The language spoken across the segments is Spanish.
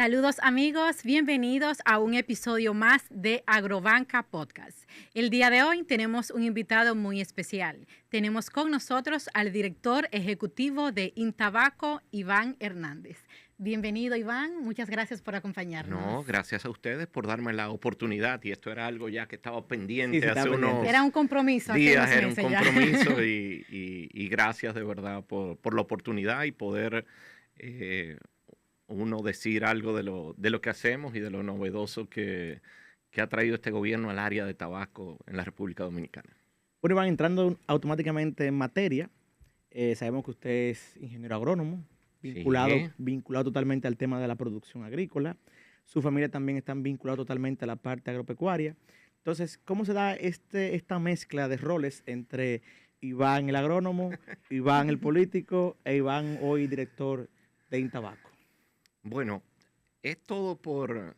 Saludos amigos, bienvenidos a un episodio más de Agrobanca Podcast. El día de hoy tenemos un invitado muy especial. Tenemos con nosotros al director ejecutivo de Intabaco, Iván Hernández. Bienvenido Iván, muchas gracias por acompañarnos. No, gracias a ustedes por darme la oportunidad y esto era algo ya que estaba pendiente Sí, hace unos era un compromiso días, hace era unos un meses compromiso y gracias de verdad por la oportunidad y poder uno decir algo de lo que hacemos y de lo novedoso que ha traído este gobierno al área de tabaco en la República Dominicana. Bueno, Iván, entrando automáticamente en materia, sabemos que usted es ingeniero agrónomo, vinculado totalmente al tema de la producción agrícola. Su familia también está vinculada totalmente a la parte agropecuaria. Entonces, ¿cómo se da esta mezcla de roles entre Iván el agrónomo, Iván el político e Iván hoy director de Intabaco? Bueno, es todo por...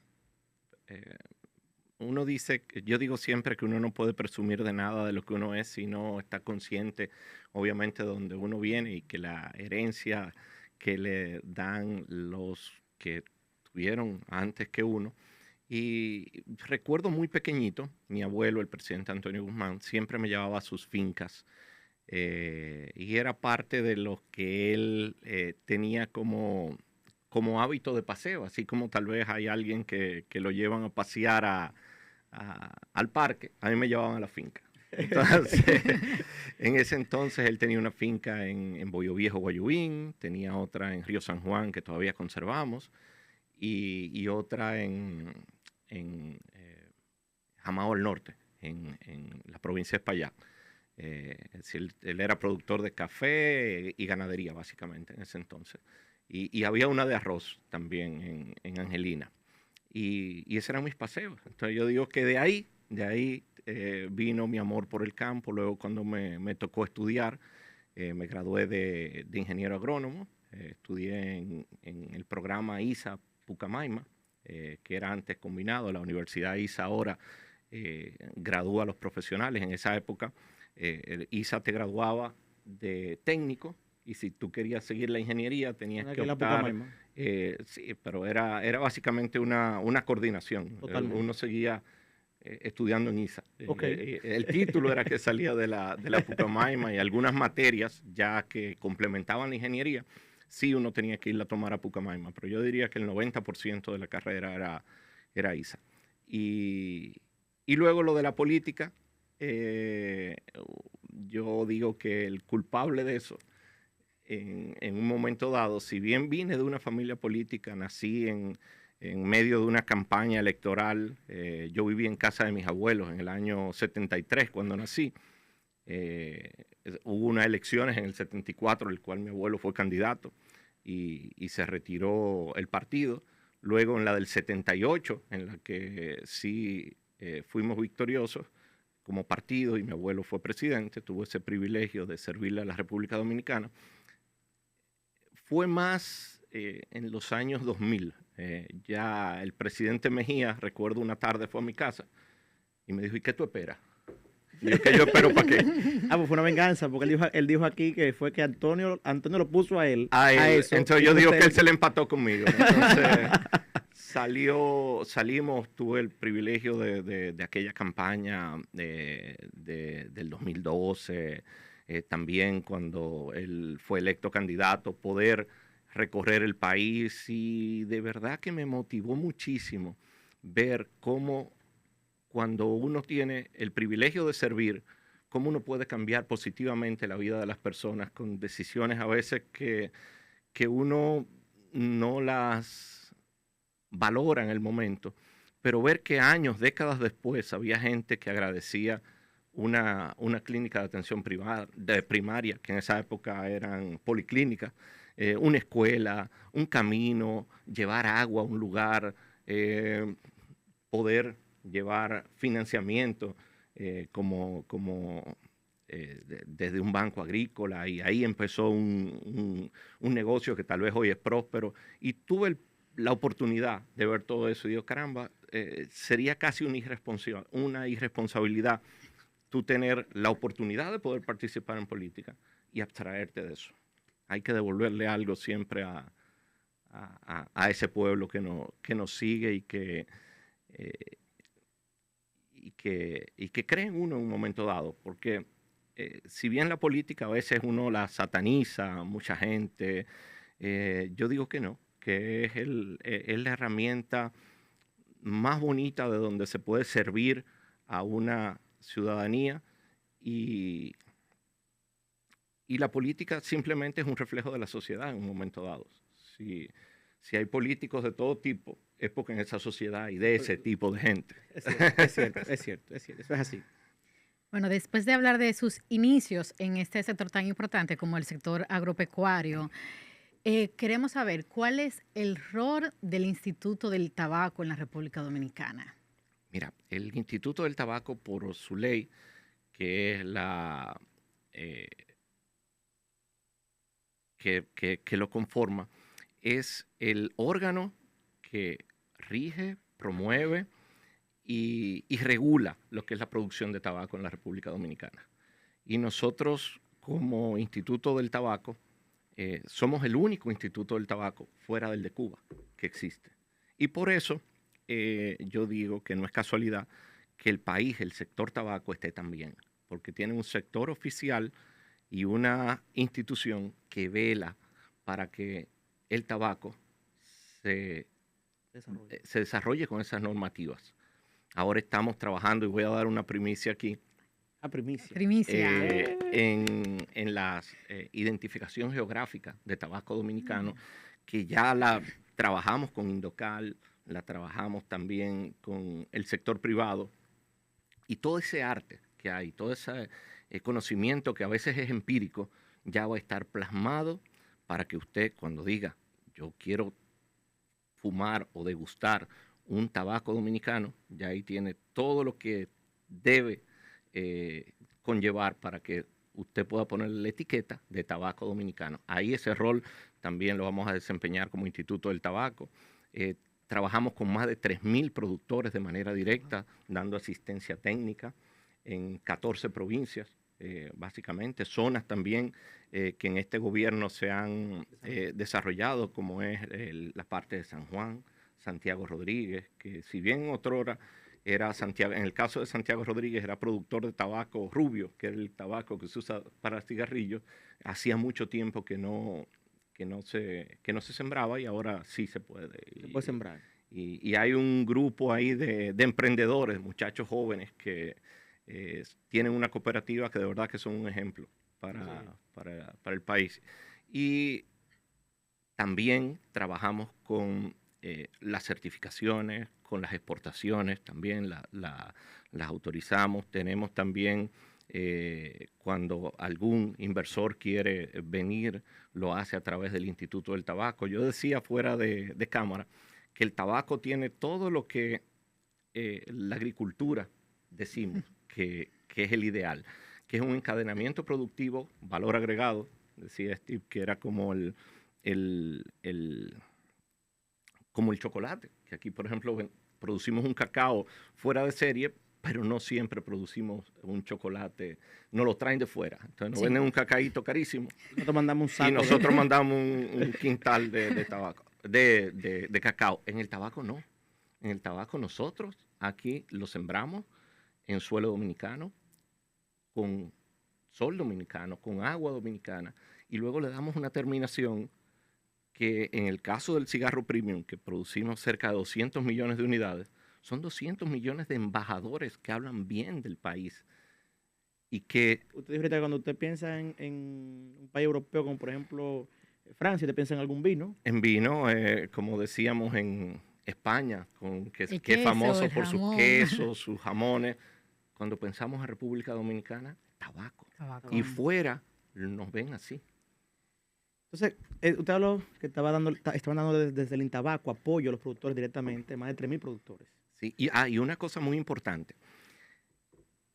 yo digo siempre que uno no puede presumir de nada de lo que uno es si no está consciente, obviamente, de donde uno viene y que la herencia que le dan los que tuvieron antes que uno. Y recuerdo muy pequeñito, mi abuelo, el presidente Antonio Guzmán, siempre me llevaba a sus fincas y era parte de lo que él tenía como hábito de paseo, así como tal vez hay alguien que lo llevan a pasear al parque, a mí me llevaban a la finca. Entonces, en ese entonces él tenía una finca en Boyo Viejo, Guayubín, tenía otra en Río San Juan que todavía conservamos y otra en Jamao del Norte, en la provincia de Espaillat. Es decir, él era productor de café y ganadería básicamente en ese entonces. Y había una de arroz también en Angelina. Y esos eran mis paseos. Entonces yo digo que de ahí vino mi amor por el campo. Luego cuando me tocó estudiar, me gradué de ingeniero agrónomo. Estudié en el programa ISA Pucamaima, que era antes combinado. La Universidad ISA ahora gradúa a los profesionales. En esa época el ISA te graduaba de técnico. Y si tú querías seguir la ingeniería, tenías que optar. Sí, pero era básicamente una coordinación. Uno seguía estudiando en ISA. Okay. El título era que salía de la Pucamaima y algunas materias ya que complementaban la ingeniería, sí uno tenía que ir a tomar a Pucamaima, pero yo diría que el 90% de la carrera era ISA. Y luego lo de la política, yo digo que el culpable de eso, en un momento dado, si bien vine de una familia política, nací en medio de una campaña electoral, yo viví en casa de mis abuelos en el año 73 cuando nací. Hubo unas elecciones en el 74, en el cual mi abuelo fue candidato y se retiró el partido. Luego en la del 78, en la que sí fuimos victoriosos como partido y mi abuelo fue presidente, tuvo ese privilegio de servirle a la República Dominicana. Fue más en los años 2000. Ya el presidente Mejía, recuerdo una tarde fue a mi casa y me dijo, ¿y qué tú esperas? Y yo, ¿qué yo espero para qué? Pues fue una venganza, porque él dijo aquí que fue que Antonio lo puso a él. A eso. Entonces yo digo que él se le empató conmigo. Entonces salimos, tuve el privilegio de aquella campaña del 2012, también cuando él fue electo candidato, poder recorrer el país y de verdad que me motivó muchísimo ver cómo cuando uno tiene el privilegio de servir, cómo uno puede cambiar positivamente la vida de las personas con decisiones a veces que uno no las valora en el momento, pero ver que años, décadas después, había gente que agradecía una clínica de atención primaria, que en esa época eran policlínicas, una escuela, un camino, llevar agua a un lugar, poder llevar financiamiento desde un banco agrícola, y ahí empezó un negocio que tal vez hoy es próspero, y tuve la oportunidad de ver todo eso y digo, caramba, sería casi una irresponsabilidad tú tener la oportunidad de poder participar en política y abstraerte de eso. Hay que devolverle algo siempre a a ese pueblo que nos sigue eh, y que cree en uno en un momento dado, porque si bien la política a veces uno la sataniza, mucha gente, yo digo que no, que es la herramienta más bonita de donde se puede servir a una ciudadanía y, y la política simplemente es un reflejo de la sociedad en un momento dado. Si hay políticos de todo tipo, es porque en esa sociedad hay de ese tipo de gente. Es cierto, es cierto, eso es así. Bueno, después de hablar de sus inicios en este sector tan importante como el sector agropecuario, queremos saber cuál es el rol del Instituto del Tabaco en la República Dominicana. Mira, el Instituto del Tabaco, por su ley, que es que lo conforma, es el órgano que rige, promueve y regula lo que es la producción de tabaco en la República Dominicana. Y nosotros, como Instituto del Tabaco, somos el único instituto del tabaco fuera del de Cuba que existe. Y por eso yo digo que no es casualidad que el país, el sector tabaco, esté tan bien, porque tiene un sector oficial y una institución que vela para que el tabaco se desarrolle con esas normativas. Ahora estamos trabajando, y voy a dar una primicia aquí, Primicia. en la identificación geográfica de tabaco dominicano, que ya la trabajamos con Indocal, la trabajamos también con el sector privado, y todo ese arte que hay, todo ese conocimiento que a veces es empírico, ya va a estar plasmado para que usted, cuando diga, yo quiero fumar o degustar un tabaco dominicano, ya ahí tiene todo lo que debe conllevar para que usted pueda poner la etiqueta de tabaco dominicano. Ahí ese rol también lo vamos a desempeñar como Instituto del Tabaco. Trabajamos con más de 3.000 productores de manera directa, dando asistencia técnica en 14 provincias, básicamente. Zonas también que en este gobierno se han desarrollado, como es la parte de San Juan, Santiago Rodríguez, que si bien otrora era Santiago, en el caso de Santiago Rodríguez era productor de tabaco rubio, que es el tabaco que se usa para cigarrillos, hacía mucho tiempo que no se sembraba y ahora sí se puede. Se puede sembrar. Y hay un grupo ahí de emprendedores, muchachos jóvenes que tienen una cooperativa que de verdad que son un ejemplo para el país. Y también trabajamos con las certificaciones, con las exportaciones, también las autorizamos. Tenemos también, cuando algún inversor quiere venir, lo hace a través del Instituto del Tabaco. Yo decía fuera de cámara que el tabaco tiene todo lo que la agricultura decimos que es el ideal, que es un encadenamiento productivo, valor agregado, decía Steve, que era como como el chocolate, que aquí, por ejemplo, producimos un cacao fuera de serie, pero no siempre producimos un chocolate, nos lo traen de fuera. Entonces nos venden un cacaíto carísimo. Nosotros mandamos un saco. Y nosotros mandamos un quintal de tabaco, de cacao. En el tabaco no. En el tabaco nosotros aquí lo sembramos en suelo dominicano, con sol dominicano, con agua dominicana, y luego le damos una terminación que en el caso del cigarro premium, que producimos cerca de 200 millones de unidades, son 200 millones de embajadores que hablan bien del país. Y que... Usted dice ahorita, cuando usted piensa en un país europeo como por ejemplo Francia, ¿usted piensa en algún vino? En vino, como decíamos en España, que es famoso por sus quesos, sus jamones. Cuando pensamos en República Dominicana, tabaco. Y fuera nos ven así. Entonces, usted habló que estaban dando desde el Intabaco apoyo a los productores directamente, más de 3.000 productores. Sí, y una cosa muy importante.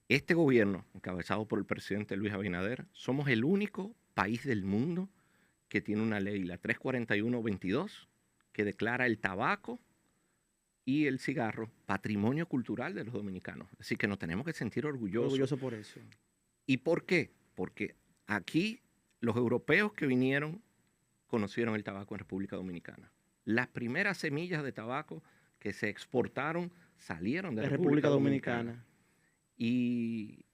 Este gobierno, encabezado por el presidente Luis Abinader, somos el único país del mundo que tiene una ley, la 341-22, que declara el tabaco y el cigarro patrimonio cultural de los dominicanos. Así que nos tenemos que sentir orgullosos. Orgulloso por eso. ¿Y por qué? Porque aquí los europeos que vinieron conocieron el tabaco en República Dominicana. las primeras semillas de tabaco que se exportaron salieron de La República República Dominicana. Dominicana. Y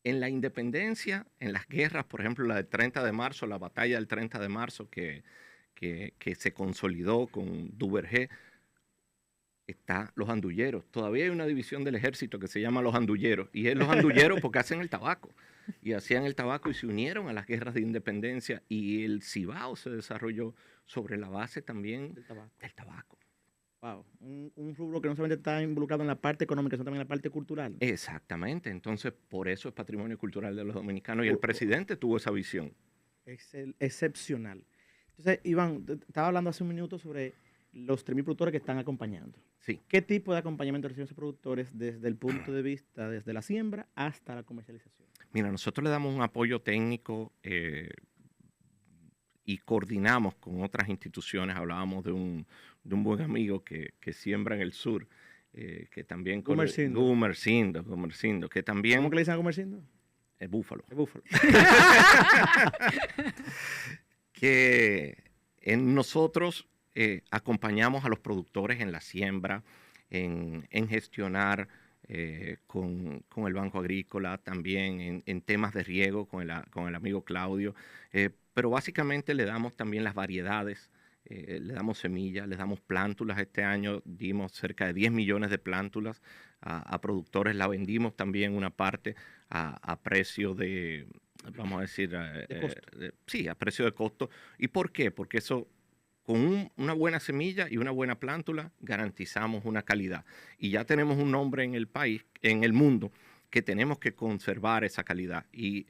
en la independencia, en las guerras, por ejemplo, la del 30 de marzo, la batalla del 30 de marzo que se consolidó con Duvergé, está los andulleros. Todavía hay una división del ejército que se llama los andulleros. Y es los andulleros porque hacen el tabaco. Y hacían el tabaco y se unieron a las guerras de independencia. Y el Cibao se desarrolló sobre la base también del tabaco. Wow. Un rubro que no solamente está involucrado en la parte económica, sino también en la parte cultural. Exactamente. Entonces, por eso es patrimonio cultural de los dominicanos. Y el presidente tuvo esa visión. Excepcional. Entonces, Iván, estaba hablando hace un minuto sobre los 3.000 productores que están acompañando. Sí. ¿Qué tipo de acompañamiento reciben esos productores desde el punto de vista, desde la siembra hasta la comercialización? Mira, nosotros le damos un apoyo técnico y coordinamos con otras instituciones. Hablábamos de un buen amigo que siembra en el sur, que también... Gumersindo, que también... ¿Cómo que le dicen a Gumersindo? El búfalo. El búfalo. Que nosotros acompañamos a los productores en la siembra, en gestionar con el Banco Agrícola, también en temas de riego con el amigo Claudio, pero básicamente le damos también las variedades, le damos semillas, le damos plántulas. Este año dimos cerca de 10 millones de plántulas a productores, la vendimos también una parte a precio de, vamos a decir, a precio de costo. ¿Y por qué? Porque eso, con una buena semilla y una buena plántula, garantizamos una calidad. Y ya tenemos un nombre en el país, en el mundo, que tenemos que conservar esa calidad. Y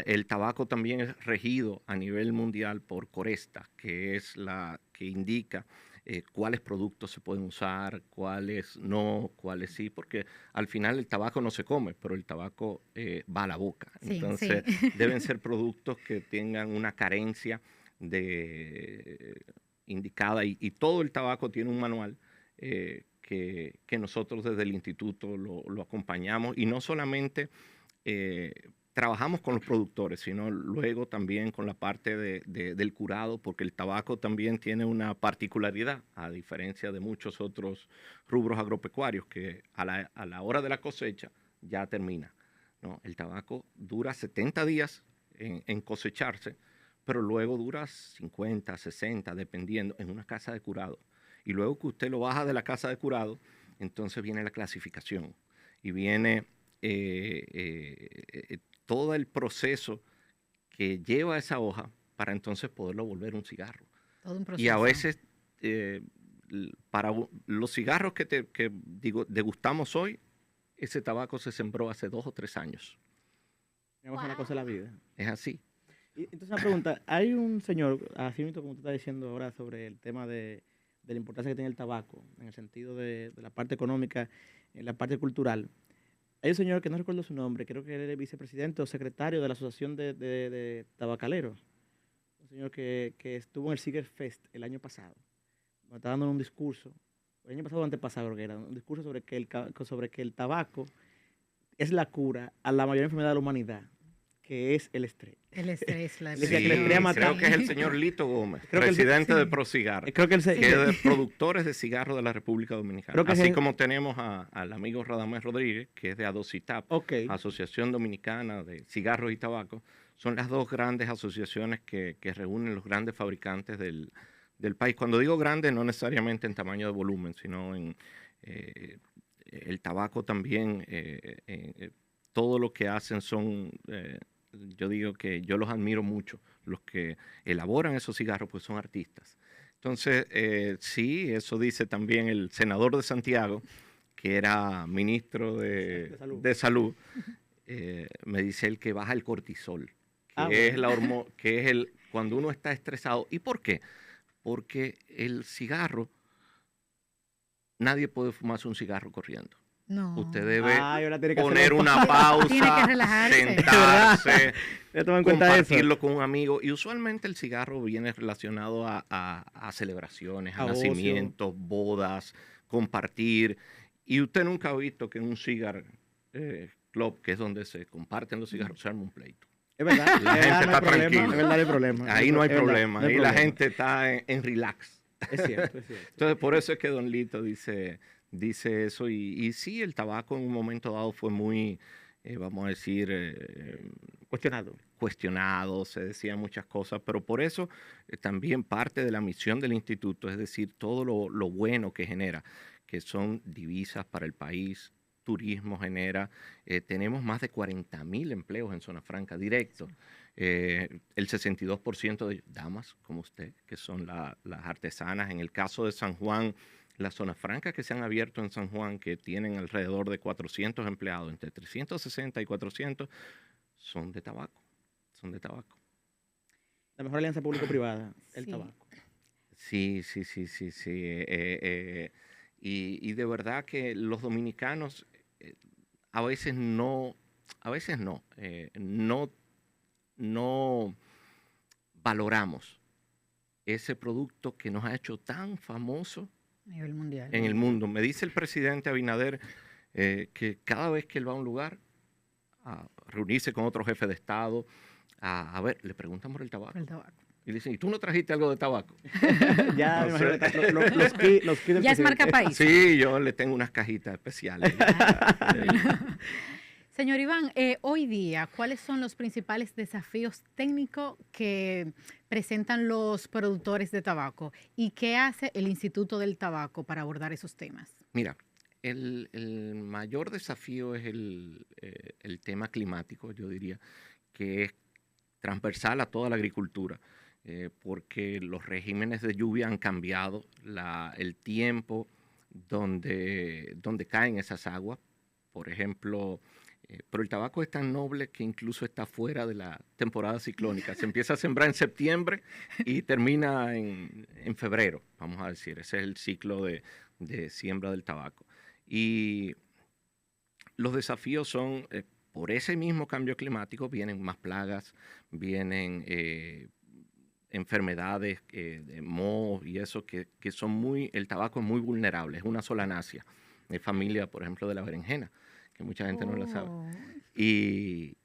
el tabaco también es regido a nivel mundial por Coresta, que es la que indica cuáles productos se pueden usar, cuáles no, cuáles sí, porque al final el tabaco no se come, pero el tabaco va a la boca. Sí, entonces sí. deben ser productos que tengan una carencia indicada y todo el tabaco tiene un manual que nosotros desde el instituto lo acompañamos, y no solamente trabajamos con los productores, sino luego también con la parte del curado, porque el tabaco también tiene una particularidad, a diferencia de muchos otros rubros agropecuarios, que a la hora de la cosecha ya termina, ¿no? El tabaco dura 70 días en cosecharse, pero luego dura 50, 60, dependiendo, en una casa de curado. Y luego que usted lo baja de la casa de curado, entonces viene la clasificación y viene todo el proceso que lleva esa hoja para entonces poderlo volver un cigarro. Todo un proceso. Y a veces, para los cigarros que degustamos hoy, ese tabaco se sembró hace 2 o 3 años. Es una cosa de la vida. Es así. Y entonces una pregunta, hay un señor, así mismo como tú estás diciendo ahora sobre el tema de la importancia que tiene el tabaco, en el sentido de la parte económica, en la parte cultural. Hay un señor que no recuerdo su nombre, creo que él era vicepresidente o secretario de la Asociación de Tabacaleros. Un señor que estuvo en el Cigar Fest el año pasado. Me estaba dando un discurso, el año pasado o antepasado creo que era, un discurso sobre que el tabaco es la cura a la mayor enfermedad de la humanidad, que es el estrés. El estrés, la Sí, depresión. creo que es el señor Lito Gómez, Creo que presidente sí. de ProCigar, Creo que él que es de productores de cigarros de la República Dominicana. Creo que Así es como tenemos al amigo Radamés Rodríguez, que es de ADOCITAP, Asociación Dominicana de Cigarros y Tabaco. Son las dos grandes asociaciones que reúnen los grandes fabricantes del país. Cuando digo grandes, no necesariamente en tamaño de volumen, sino en el tabaco también. Todo lo que hacen son... yo digo que yo los admiro mucho. Los que elaboran esos cigarros pues son artistas. Entonces, sí, eso dice también el senador de Santiago, que era ministro de Salud. Me dice él que baja el cortisol, que es cuando uno está estresado. ¿Y por qué? Porque el cigarro, nadie puede fumarse un cigarro corriendo. No. Usted debe que poner una pausa, Tiene que relajarse. sentarse, compartirlo eso. con un amigo. Y usualmente el cigarro viene relacionado a celebraciones, a nacimientos, bodas, compartir. Y usted nunca ha visto que en un cigar club, que es donde se comparten los cigarros, se arma un pleito. Es verdad. La gente está tranquila. Es verdad, no hay problema. Ahí no hay problema. Ahí la gente está en relax. Es cierto, es cierto. Entonces, por eso es que Don Lito dice eso. Y sí, el tabaco en un momento dado fue muy, vamos a decir, cuestionado, se decían muchas cosas, pero por eso también parte de la misión del instituto, es decir, todo lo bueno que genera, que son divisas para el país, turismo genera, tenemos más de 40.000 empleos en Zona Franca directos. El 62% de damas como usted, que son las artesanas. En el caso de San Juan, las zonas francas que se han abierto en San Juan, que tienen alrededor de 400 empleados, entre 360 y 400, son de tabaco. Son de tabaco. La mejor alianza público-privada, el tabaco. Sí. Y de verdad que los dominicanos a veces no valoramos ese producto que nos ha hecho tan famoso a nivel mundial en el mundo. Me dice el presidente Abinader que cada vez que él va a un lugar a reunirse con otro jefe de Estado, a ver, le preguntan por el tabaco. Y le dicen, ¿y tú no trajiste algo de tabaco? Ya, no sé. los ya es marca país. Sí, yo le tengo unas cajitas especiales. Señor Iván, hoy día, ¿cuáles son los principales desafíos técnicos que presentan los productores de tabaco? ¿Y qué hace el Instituto del Tabaco para abordar esos temas? Mira, el mayor desafío es el tema climático, yo diría, que es transversal a toda la agricultura, porque los regímenes de lluvia han cambiado, el tiempo donde caen esas aguas. Por ejemplo, pero el tabaco es tan noble que incluso está fuera de la temporada ciclónica. Se empieza a sembrar en septiembre y termina en febrero, vamos a decir. Ese es el ciclo de siembra del tabaco. Y los desafíos son, por ese mismo cambio climático, vienen más plagas, vienen enfermedades de moho y eso, que son el tabaco es muy vulnerable, es una solanácea. Es familia, por ejemplo, de la berenjena, que mucha gente no la sabe. Y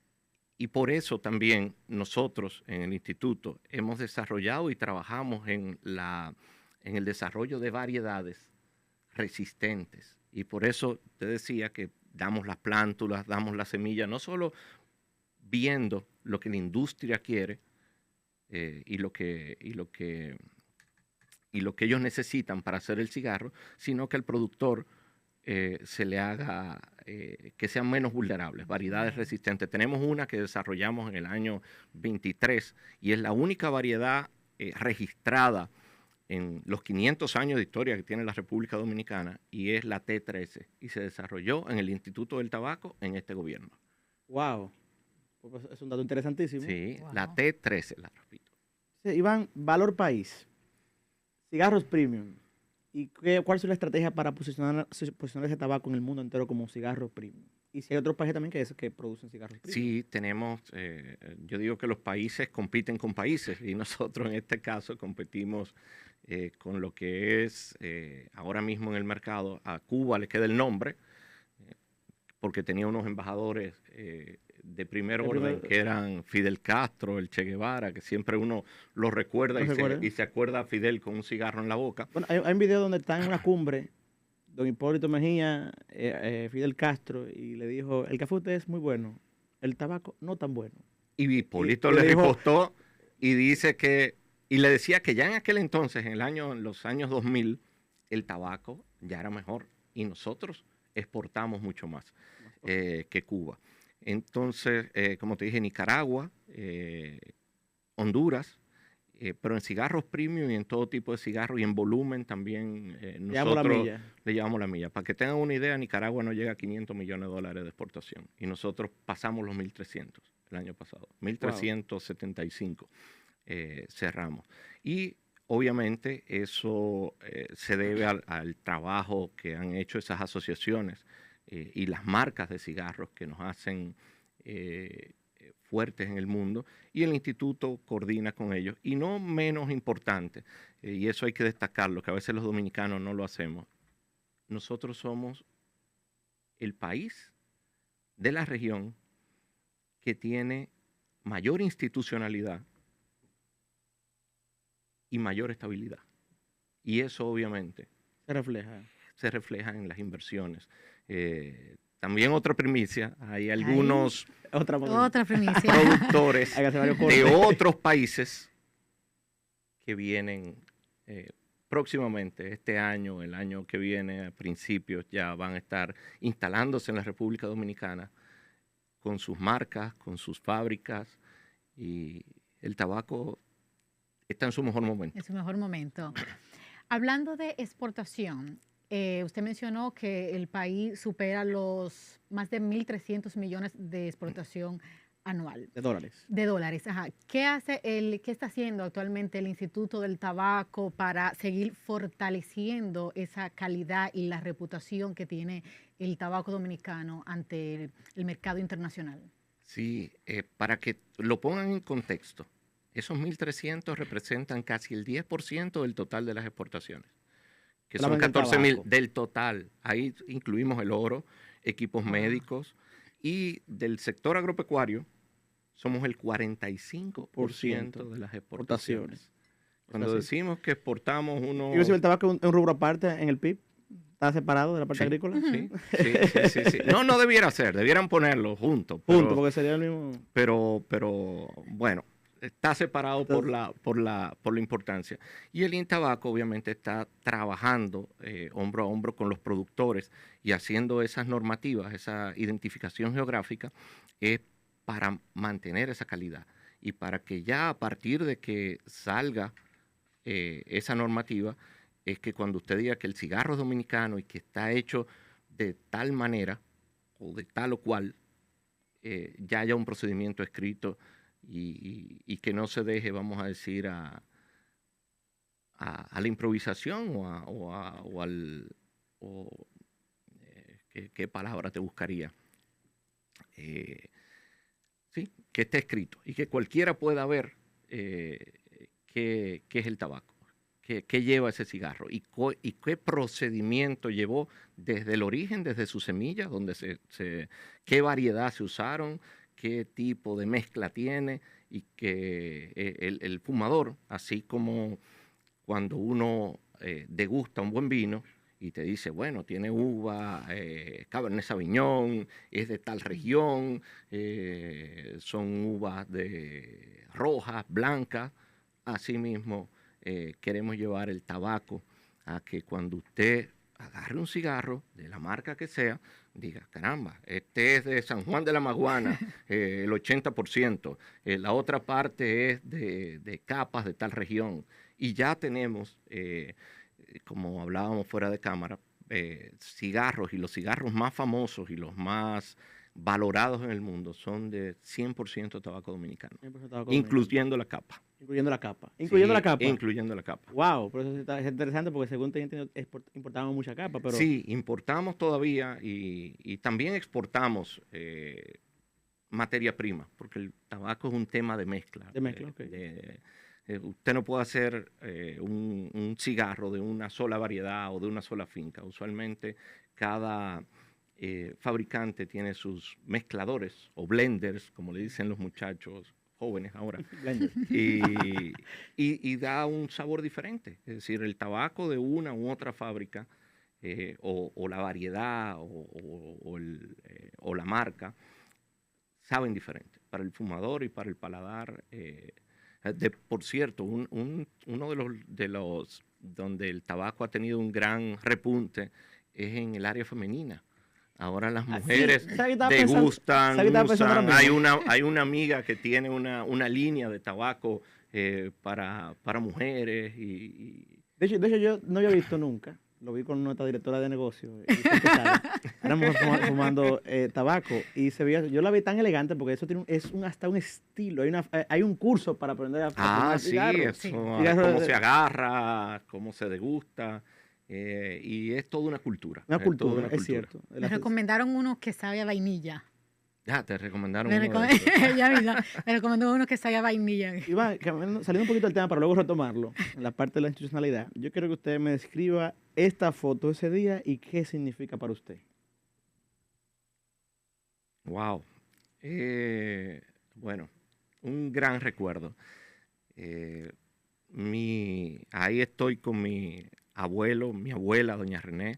por eso también nosotros en el instituto hemos desarrollado y trabajamos en el desarrollo de variedades resistentes. Y por eso te decía que damos las plántulas, damos las semillas, no solo viendo lo que la industria quiere y lo que ellos necesitan para hacer el cigarro, sino que el productor se le haga que sean menos vulnerables, variedades resistentes. Tenemos una que desarrollamos en el año 23 y es la única variedad registrada en los 500 años de historia que tiene la República Dominicana, y es la T13, y se desarrolló en el Instituto del Tabaco en este gobierno. ¡Wow! Pues es un dato interesantísimo. Sí, wow. La T13, la repito. Sí, Iván, valor país, cigarros premium. ¿Y cuál es la estrategia para posicionar ese tabaco en el mundo entero como cigarros premium? Y si hay otros países también que producen cigarros premium. Sí, tenemos, yo digo que los países compiten con países, y nosotros en este caso competimos con lo que es ahora mismo en el mercado. A Cuba le queda el nombre, porque tenía unos embajadores de primer orden, que eran Fidel Castro, el Che Guevara, que siempre uno lo recuerda y se acuerda a Fidel con un cigarro en la boca. Bueno, hay un video donde está en una cumbre, don Hipólito Mejía, Fidel Castro, y le dijo, el café usted es muy bueno, el tabaco no tan bueno. Y Hipólito le ripostó y dice que, y le decía que ya en aquel entonces, en los años 2000, el tabaco ya era mejor, y nosotros exportamos mucho más que Cuba. Entonces, como te dije, Nicaragua, Honduras, pero en cigarros premium y en todo tipo de cigarros y en volumen también nosotros le llevamos la milla. Para que tengan una idea, Nicaragua no llega a $500 millones de exportación y nosotros pasamos los 1.300 el año pasado, 1.375 cerramos. Y obviamente eso se debe al trabajo que han hecho esas asociaciones y las marcas de cigarros que nos hacen fuertes en el mundo, y el instituto coordina con ellos. Y no menos importante, y eso hay que destacarlo, que a veces los dominicanos no lo hacemos, nosotros somos el país de la región que tiene mayor institucionalidad y mayor estabilidad. Y eso obviamente se refleja en las inversiones. También otra primicia, hay algunos otra primicia. productores de otros países que vienen próximamente, este año, el año que viene, a principios, ya van a estar instalándose en la República Dominicana con sus marcas, con sus fábricas, y el tabaco está en su mejor momento. En su mejor momento. Hablando de exportación, usted mencionó que el país supera los más de 1.300 millones de exportación anual. De dólares. De dólares, ajá. ¿Qué está haciendo actualmente el Instituto del Tabaco para seguir fortaleciendo esa calidad y la reputación que tiene el tabaco dominicano ante el mercado internacional? Sí, para que lo pongan en contexto, esos 1.300 representan casi el 10% del total de las exportaciones, que son 14.000 del total. Ahí incluimos el oro, equipos médicos, y del sector agropecuario somos el 45% de las exportaciones. Cuando decimos que exportamos uno... Inclusive el tabaco es un rubro aparte en el PIB. ¿Está separado de la parte agrícola? Sí. No debiera ser, debieran ponerlo juntos. Porque sería el mismo... Pero bueno, está separado por la importancia. Y el INTABACO obviamente está trabajando hombro a hombro con los productores y haciendo esas normativas, esa identificación geográfica, para mantener esa calidad y para que ya a partir de que salga esa normativa, es que cuando usted diga que el cigarro es dominicano y que está hecho de tal manera o de tal o cual, ya haya un procedimiento escrito y que no se deje, vamos a decir, a la improvisación ¿qué palabra te buscaría? Sí, que esté escrito y que cualquiera pueda ver qué es el tabaco, qué lleva ese cigarro y qué procedimiento llevó desde el origen, desde su semilla, qué variedad se usaron, qué tipo de mezcla tiene, y que el fumador, así como cuando uno degusta un buen vino, y te dice, bueno, tiene uva, Cabernet Sauvignon, es de tal región, son uvas rojas, blancas. Asimismo, queremos llevar el tabaco a que cuando usted agarre un cigarro, de la marca que sea, diga, caramba, este es de San Juan de la Maguana, el 80%, la otra parte es de capas de tal región. Y ya tenemos... como hablábamos fuera de cámara, cigarros, y los cigarros más famosos y los más valorados en el mundo son de 100% tabaco dominicano, incluyendo la capa. Incluyendo la capa. Incluyendo la capa. Wow, pero eso es interesante porque según te entiendo, importamos mucha capa. Pero... Sí, importamos todavía y también exportamos materia prima, porque el tabaco es un tema de mezcla. De mezcla, ok. Usted no puede hacer un cigarro de una sola variedad o de una sola finca. Usualmente cada fabricante tiene sus mezcladores o blenders, como le dicen los muchachos jóvenes ahora, y da un sabor diferente. Es decir, el tabaco de una u otra fábrica o la variedad o la marca saben diferente para el fumador y para el paladar. Por cierto, uno de los donde el tabaco ha tenido un gran repunte es en el área femenina. Ahora las mujeres degustan, usan. Hay una amiga que tiene una línea de tabaco para mujeres. De hecho, yo no había visto nunca. Lo vi con nuestra directora de negocio. Éramos fumando tabaco y se veía, yo la vi tan elegante porque eso tiene hasta un estilo. Hay un curso para aprender a fumar cigarro. Cómo se agarra, cómo se degusta. Y es toda una cultura. Una cultura, es cierto. Me recomendaron uno que sabe a vainilla. Te recomendaron me recomendó uno que sabe a vainilla. Iván, saliendo un poquito del tema para luego retomarlo, en la parte de la institucionalidad, yo quiero que usted me describa esta foto ese día y qué significa para usted. Wow. Bueno, un gran recuerdo. ahí estoy con mi abuelo, mi abuela, doña René,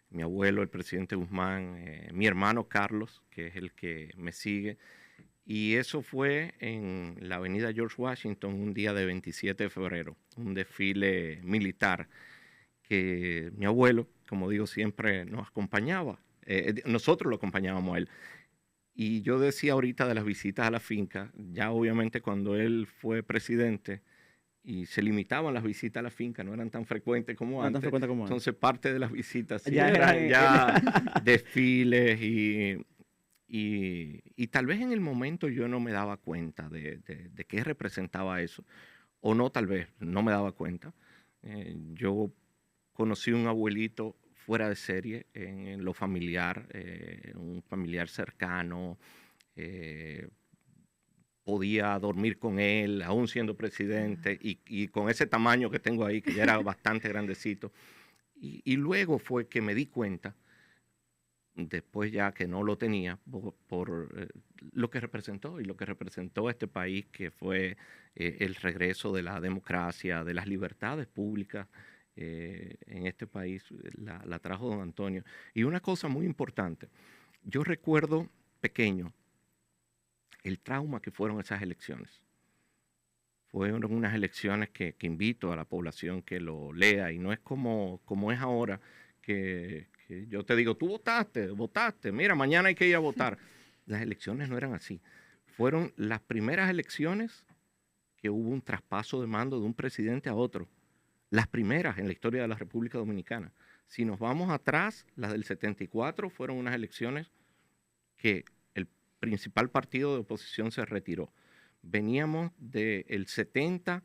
mi abuelo, el presidente Guzmán, mi hermano Carlos, que es el que me sigue. Y eso fue en la avenida George Washington un día de 27 de febrero, un desfile militar que mi abuelo, como digo, siempre nos acompañaba. Nosotros lo acompañábamos a él. Y yo decía ahorita de las visitas a la finca, ya obviamente cuando él fue presidente y se limitaban las visitas a la finca, no eran tan frecuentes como antes. Entonces parte de las visitas sí eran ya desfiles y tal vez en el momento yo no me daba cuenta de qué representaba eso, o no, tal vez no me daba cuenta. Yo conocí un abuelito fuera de serie en lo familiar, un familiar cercano, podía dormir con él, aún siendo presidente, y con ese tamaño que tengo ahí, que ya era bastante grandecito. Y luego fue que me di cuenta, después ya que no lo tenía, por lo que representó y lo que representó este país, que fue el regreso de la democracia, de las libertades públicas en este país, la trajo don Antonio. Y una cosa muy importante, yo recuerdo pequeño el trauma que fueron esas elecciones. Fueron unas elecciones que invito a la población que lo lea, y no es como es ahora, que yo te digo, tú votaste, mira, mañana hay que ir a votar. Las elecciones no eran así. Fueron las primeras elecciones que hubo un traspaso de mando de un presidente a otro. Las primeras en la historia de la República Dominicana. Si nos vamos atrás, las del 74 fueron unas elecciones que el principal partido de oposición se retiró. Veníamos del 70,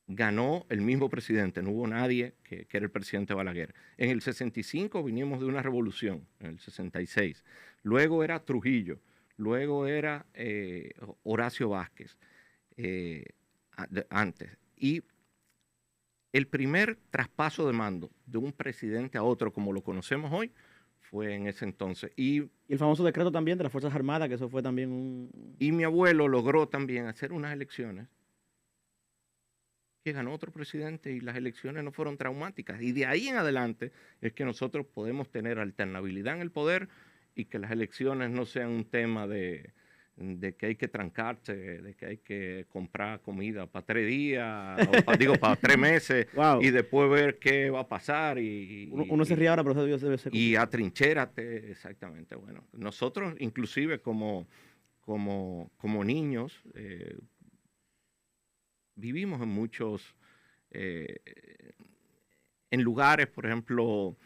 ganó el mismo presidente, no hubo nadie que era el presidente Balaguer. En el 65 vinimos de una revolución, en el 66. Luego era Trujillo, luego era Horacio Vázquez, antes. Y el primer traspaso de mando de un presidente a otro, como lo conocemos hoy, fue en ese entonces. Y el famoso decreto también de las Fuerzas Armadas, que eso fue también Y mi abuelo logró también hacer unas elecciones que ganó otro presidente, y las elecciones no fueron traumáticas. Y de ahí en adelante es que nosotros podemos tener alternabilidad en el poder, y que las elecciones no sean un tema de que hay que trancarse, de que hay que comprar comida para 3 días, o para 3 meses, wow, y después ver qué va a pasar. Uno se ríe ahora, pero eso debe ser. Y atrinchérate, exactamente. Bueno, nosotros inclusive como niños, vivimos en muchos, en lugares, por ejemplo,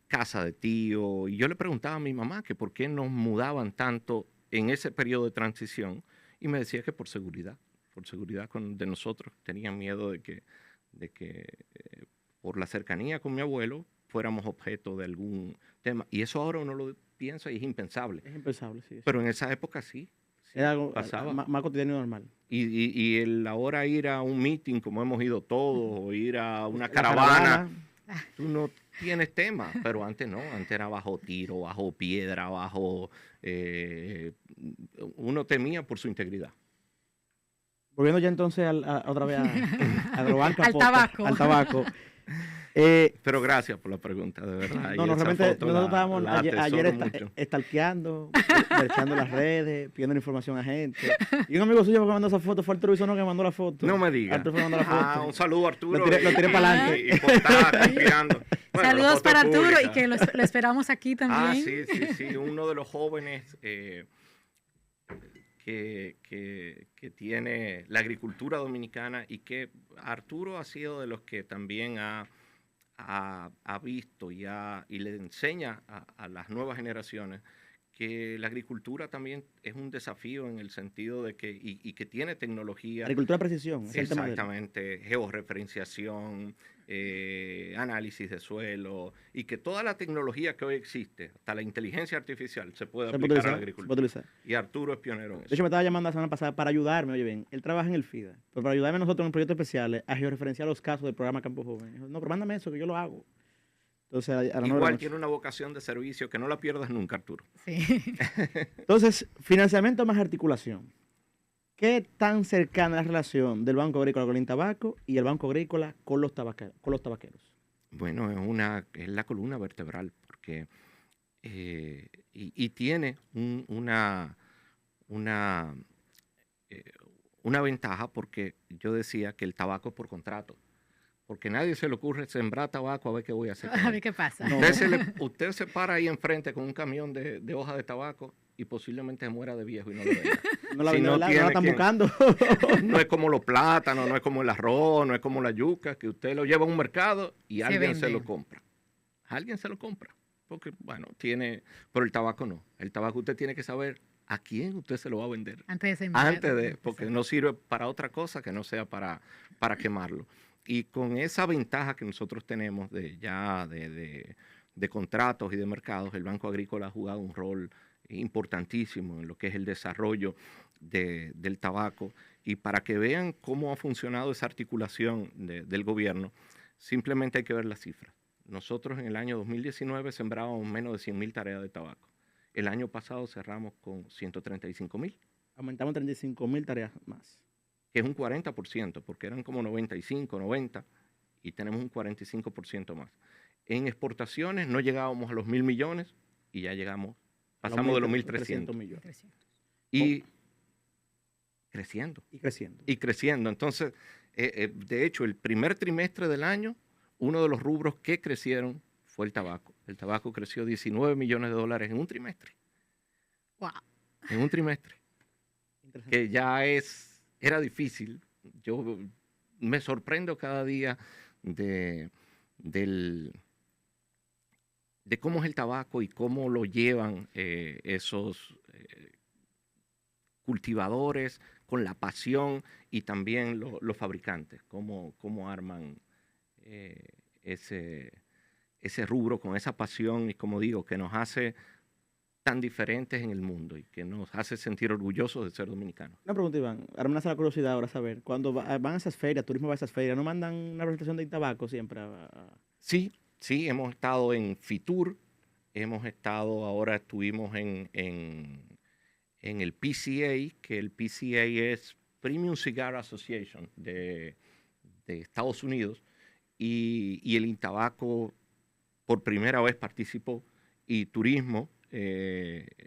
casa de tío, y yo le preguntaba a mi mamá que por qué nos mudaban tanto en ese periodo de transición, y me decía que por seguridad de nosotros. Tenían miedo de que por la cercanía con mi abuelo fuéramos objeto de algún tema, y eso ahora uno lo piensa y es impensable. Es impensable, sí. Pero en esa época sí. Era algo pasaba. Más cotidiano y normal. Y el ahora ir a un meeting, como hemos ido todos, o ir a una caravana, tú no tienes tema, pero antes no, antes era bajo tiro, bajo piedra, uno temía por su integridad. Volviendo ya entonces otra vez a Agrobanca al tabaco. Pero gracias por la pregunta, de verdad. No, realmente nosotros estábamos ayer stalkeando, echando las redes, pidiendo información a gente. Y un amigo suyo que mandó esa foto fue Arturo Bisonó, que mandó la foto. No me digas. Arturo mandó la foto. Un saludo a Arturo. Lo tiré para adelante. Bueno, saludos para Arturo, y que lo esperamos aquí también. Sí. Uno de los jóvenes que tiene la agricultura dominicana, y que Arturo ha sido de los que también ha visto y le enseña a las nuevas generaciones que la agricultura también es un desafío, en el sentido de que, y que tiene tecnología. Agricultura de precisión. Exactamente, georreferenciación, análisis de suelo, y que toda la tecnología que hoy existe, hasta la inteligencia artificial, se puede aplicar a la agricultura. Y Arturo es pionero en eso. De hecho, me estaba llamando la semana pasada para ayudarme. Oye, bien, él trabaja en el FIDA, pero para ayudarme nosotros en proyectos especiales a georreferenciar los casos del programa Campo Joven. No, pero mándame eso, que yo lo hago. Entonces, igual tiene una vocación de servicio que no la pierdas nunca, Arturo. Sí. Entonces, financiamiento más articulación. ¿Qué tan cercana es la relación del Banco Agrícola con el tabaco y el Banco Agrícola con los tabaqueros? Bueno, es la columna vertebral, porque y tiene una, una ventaja, porque yo decía que el tabaco es por contrato, porque nadie se le ocurre sembrar tabaco a ver qué voy a hacer con A él. ver qué pasa. No. Usted se para ahí enfrente con un camión de hojas de tabaco y posiblemente muera de viejo y no lo vea. No la, Si no no la- no la tiene están quien- buscando. No es como los plátanos, no es como el arroz, no es como la yuca, que usted lo lleva a un mercado y Se alguien se vende. lo compra. Alguien se lo compra. Porque, bueno, pero el tabaco no. El tabaco usted tiene que saber a quién usted se lo va a vender. Antes de sembrar. Antes de, porque no sirve para otra cosa que no sea para quemarlo. Y con esa ventaja que nosotros tenemos de contratos y de mercados, el Banco Agrícola ha jugado un rol importantísimo en lo que es el desarrollo del tabaco. Y para que vean cómo ha funcionado esa articulación del gobierno, simplemente hay que ver las cifras. Nosotros en el año 2019 sembrábamos menos de 100,000 tareas de tabaco. El año pasado cerramos con 135,000. Aumentamos 35,000 tareas más. Que es un 40%, porque eran como 95, 90, y tenemos un 45% más. En exportaciones no llegábamos a los 1,000 millones y ya pasamos de los 1,300 millones. 300. y creciendo. Y creciendo. Y creciendo. Entonces, de hecho, el primer trimestre del año, uno de los rubros que crecieron fue el tabaco. El tabaco creció 19 millones de dólares en un trimestre. Wow. En un trimestre. Interesante. Que ya era difícil. Yo me sorprendo cada día de cómo es el tabaco y cómo lo llevan esos cultivadores con la pasión, y también los fabricantes, cómo arman ese rubro con esa pasión, y como digo, que nos hace tan diferentes en el mundo y que nos hace sentir orgullosos de ser dominicanos. Una pregunta, Iván. Ahora me nace la curiosidad ahora saber. Cuando van a esas ferias, turismo va a esas ferias, ¿no mandan una presentación de tabaco siempre? Sí, hemos estado en Fitur, ahora estuvimos en el PCA, que el PCA es Premium Cigar Association de Estados Unidos, y el Intabaco por primera vez participó, y Turismo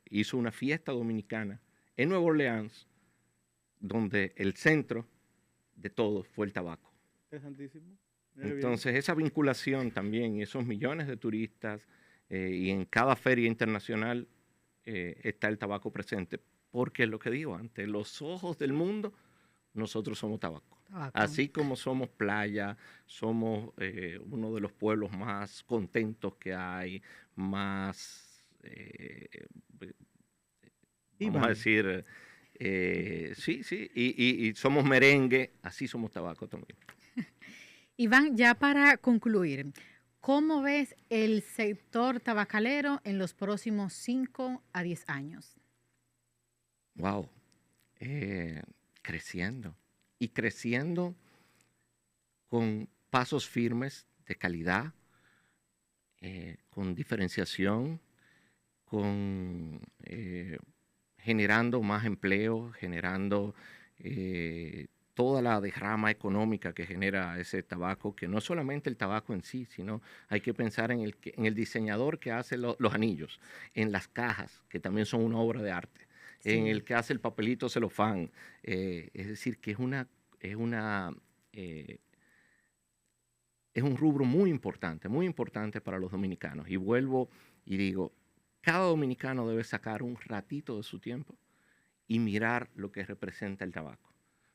hizo una fiesta dominicana en Nueva Orleans, donde el centro de todo fue el tabaco. Interesantísimo. Entonces, esa vinculación también, y esos millones de turistas, y en cada feria internacional está el tabaco presente, porque es lo que digo, ante los ojos del mundo, nosotros somos tabaco. Así como somos playa, somos uno de los pueblos más contentos que hay, más, vamos a decir, sí, y somos merengue, así somos tabaco también. Iván, ya para concluir, ¿cómo ves el sector tabacalero en los próximos 5 a 10 años? Wow, creciendo, y creciendo con pasos firmes de calidad, con diferenciación, con generando más empleo, generando toda la derrama económica que genera ese tabaco, que no es solamente el tabaco en sí, sino hay que pensar en el diseñador que hace los anillos, en las cajas, que también son una obra de arte, sí, en el que hace el papelito celofán. Es decir, que es un rubro muy importante para los dominicanos. Y vuelvo y digo, cada dominicano debe sacar un ratito de su tiempo y mirar lo que representa el tabaco.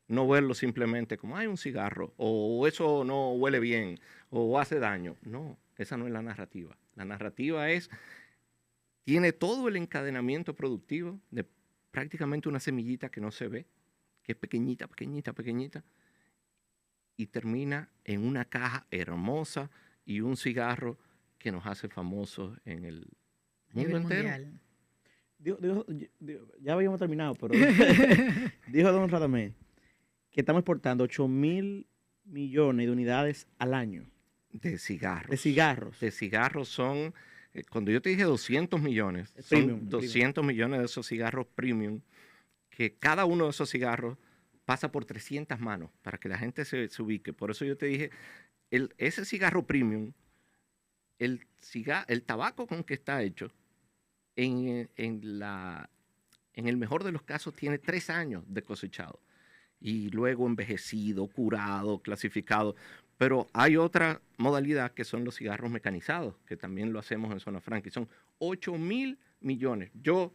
No verlo simplemente como, hay un cigarro, o eso no huele bien, o hace daño. No, esa no es la narrativa. La narrativa tiene todo el encadenamiento productivo de prácticamente una semillita que no se ve, que es pequeñita, y termina en una caja hermosa y un cigarro que nos hace famosos en el mundo entero. Ya habíamos terminado, pero dijo don Radamés que estamos exportando 8,000 millones de unidades al año. De cigarros. De cigarros son, cuando yo te dije 200 millones, son 200 millones de esos cigarros premium, que cada uno de esos cigarros pasa por 300 manos para que la gente se ubique. Por eso yo te dije, ese cigarro premium, el tabaco con que está hecho, en el mejor de los casos tiene 3 años de cosechado y luego envejecido, curado, clasificado. Pero hay otra modalidad que son los cigarros mecanizados, que también lo hacemos en Zona Franca, y son 8.000 millones. Yo,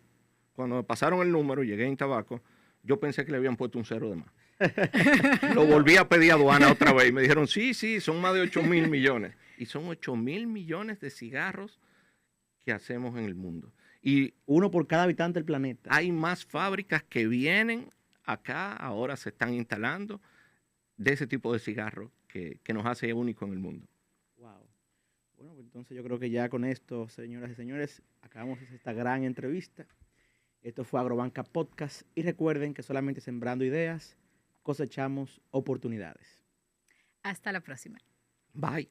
cuando me pasaron el número, llegué en tabaco, yo pensé que le habían puesto un 0 de más. Lo volví a pedir a aduana otra vez y me dijeron, sí, son más de 8.000 millones. Y son 8.000 millones de cigarros que hacemos en el mundo. Y uno por cada habitante del planeta. Hay más fábricas que vienen acá, ahora se están instalando, de ese tipo de cigarros que nos hace único en el mundo. Wow. Bueno, pues entonces yo creo que ya con esto, señoras y señores, acabamos esta gran entrevista. Esto fue Agrobanca Podcast y recuerden que solamente sembrando ideas cosechamos oportunidades. Hasta la próxima. Bye.